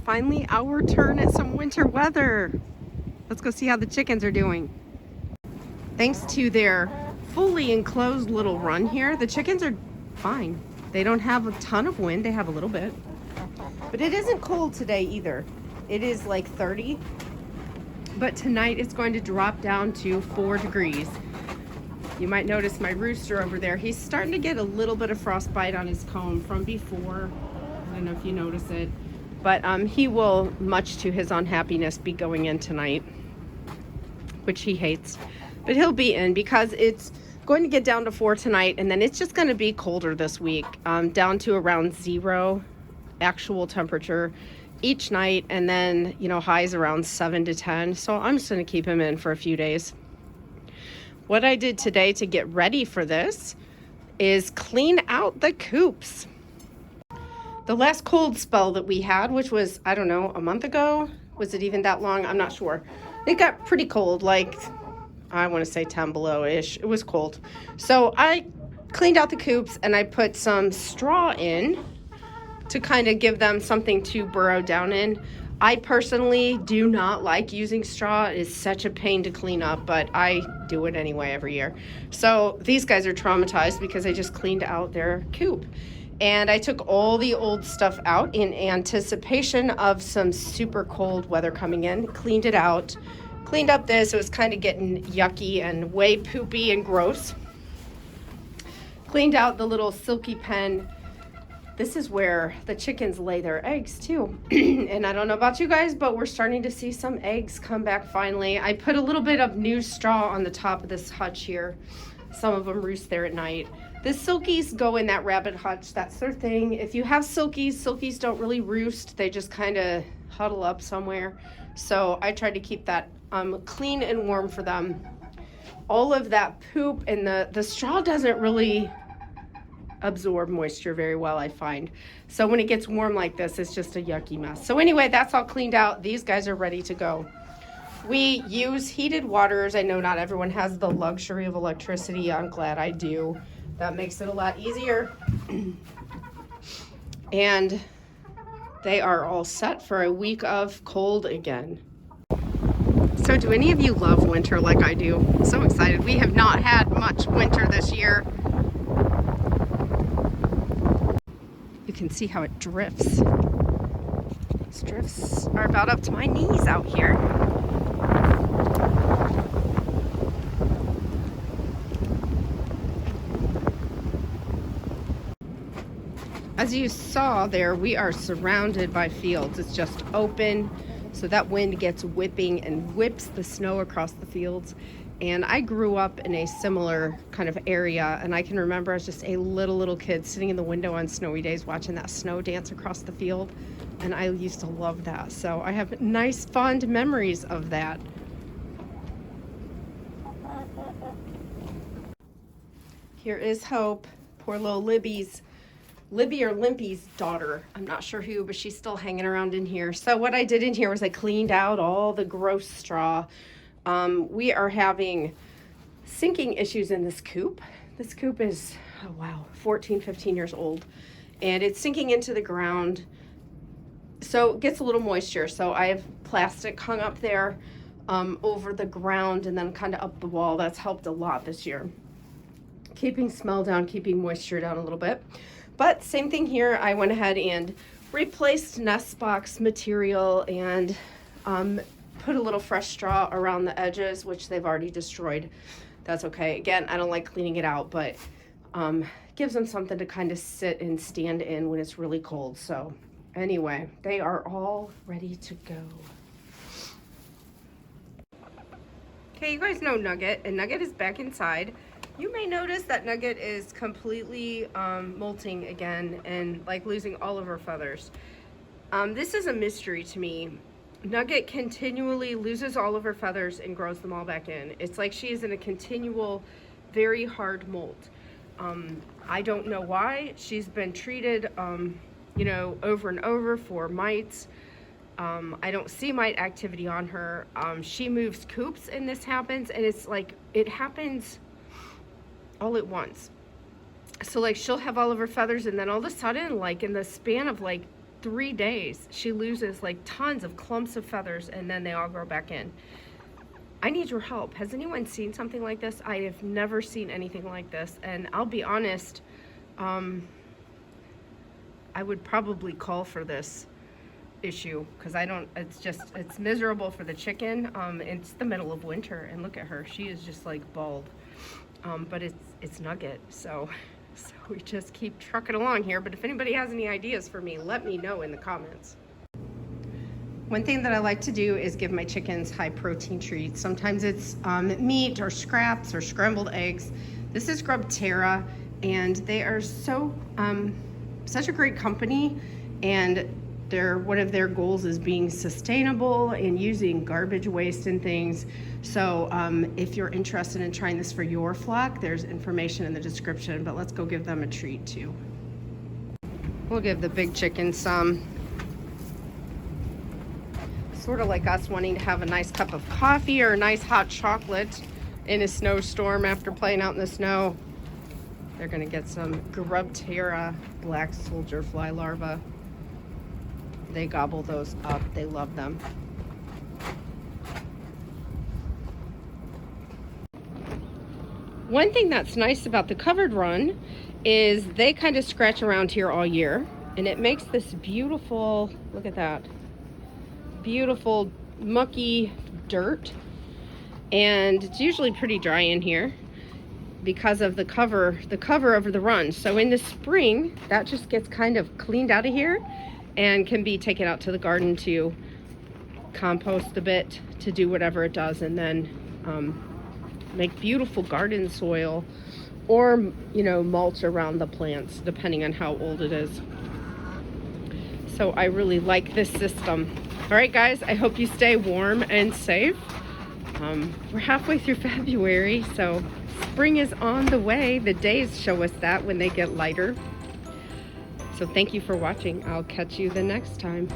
finally our turn at some winter weather. Let's go see how the chickens are doing. Thanks to their fully enclosed little run here, the chickens are fine. They don't have a ton of wind, they have a little bit. But it isn't cold today either. It is like 30, but tonight it's going to drop down to 4 degrees. You might notice my rooster over there. He's starting to get a little bit of frostbite on his comb from before. I don't know if you notice it, but he will, much to his unhappiness, be going in tonight, which he hates. But he'll be in because it's going to get down to 4 tonight, and then it's just going to be colder this week, down to around 0 actual temperature each night, and then, you know, highs around 7 to 10. So I'm just going to keep him in for a few days. What I did today to get ready for this is clean out the coops. The last cold spell that we had, which was, I don't know, a month ago, was it even that long? I'm not sure. It got pretty cold, like I want to say 10 below-ish. It was cold. So I cleaned out the coops and I put some straw in to kind of give them something to burrow down in. I personally do not like using straw. It is such a pain to clean up, but I do it anyway every year. So these guys are traumatized because I just cleaned out their coop. And I took all the old stuff out in anticipation of some super cold weather coming in. Cleaned it out. Cleaned up this. It was kind of getting yucky and way poopy and gross. Cleaned out the little silky pen. This is where the chickens lay their eggs too. And I don't know about you guys, but we're starting to see some eggs come back finally. I put a little bit of new straw on the top of this hutch here. Some of them roost there at night. The silkies go in that rabbit hutch. That's their thing. If you have silkies, silkies don't really roost. They just kind of huddle up somewhere. So I tried to keep that clean and warm for them. All of that poop and the straw doesn't really absorb moisture very well, I find. So when it gets warm like this, it's just a yucky mess. So anyway, that's all cleaned out. These guys are ready to go. We use heated waters. I know not everyone has the luxury of electricity. I'm glad I do. That makes it a lot easier. And they are all set for a week of cold again. So do any of you love winter like I do? I'm so excited. We have not had much winter this year. You can see how it drifts. These drifts are about up to my knees out here. As you saw there, we are surrounded by fields. It's just open, so that wind gets whipping and whips the snow across the fields. And I grew up in a similar kind of area, and I can remember as just a little kid sitting in the window on snowy days watching that snow dance across the field, and I used to love that. So I have nice, fond memories of that. Here is Hope, poor little Libby or Limpy's daughter. I'm not sure who, but she's still hanging around in here. So what I did in here was I cleaned out all the gross straw. We are having sinking issues in this coop. This coop is, oh wow, 14, 15 years old, and it's sinking into the ground. So it gets a little moisture. So I have plastic hung up there over the ground and then kind of up the wall. That's helped a lot this year. Keeping smell down, keeping moisture down a little bit. But same thing here. I went ahead and replaced nest box material and put a little fresh straw around the edges, which they've already destroyed. That's okay. Again, I don't like cleaning it out, but gives them something to kind of sit and stand in when it's really cold. So anyway, they are all ready to go. Okay, you guys know Nugget, and Nugget is back inside. You may notice that Nugget is completely molting again and like losing all of her feathers. This is a mystery to me. Nugget continually loses all of her feathers and grows them all back in. It's like she is in a continual, very hard molt. I don't know why. She's been treated, you know, over and over for mites. I don't see mite activity on her. She moves coops and this happens, and it's like, it happens all at once. So like she'll have all of her feathers, and then all of a sudden, like in the span of like 3 days, she loses like tons of clumps of feathers, and then they all grow back in. I need your help. Has anyone seen something like this? I have never seen anything like this, and I'll be honest, I would probably call for this issue because it's miserable for the chicken. It's the middle of winter, and look at her, she is just like bald. But it's Nugget, so we just keep trucking along here. But if anybody has any ideas for me, let me know in the comments. One thing that I like to do is give my chickens high protein treats. Sometimes it's meat or scraps or scrambled eggs. This is GrubTerra, and they are such a great company, and one of their goals is being sustainable and using garbage waste and things. So if you're interested in trying this for your flock, there's information in the description, but let's go give them a treat too. We'll give the big chickens some. Sort of like us wanting to have a nice cup of coffee or a nice hot chocolate in a snowstorm after playing out in the snow. They're gonna get some GrubTerra black soldier fly larvae. They gobble those up, they love them. One thing that's nice about the covered run is they kind of scratch around here all year, and it makes this beautiful, look at that, beautiful mucky dirt, and it's usually pretty dry in here because of the cover over the run. So in the spring, that just gets kind of cleaned out of here and can be taken out to the garden to compost a bit, to do whatever it does, and then make beautiful garden soil, or mulch around the plants depending on how old it is. So I really like this system. All right, guys, I hope you stay warm and safe. We're halfway through February, so spring is on the way. The days show us that when they get lighter. So thank you for watching. I'll catch you the next time.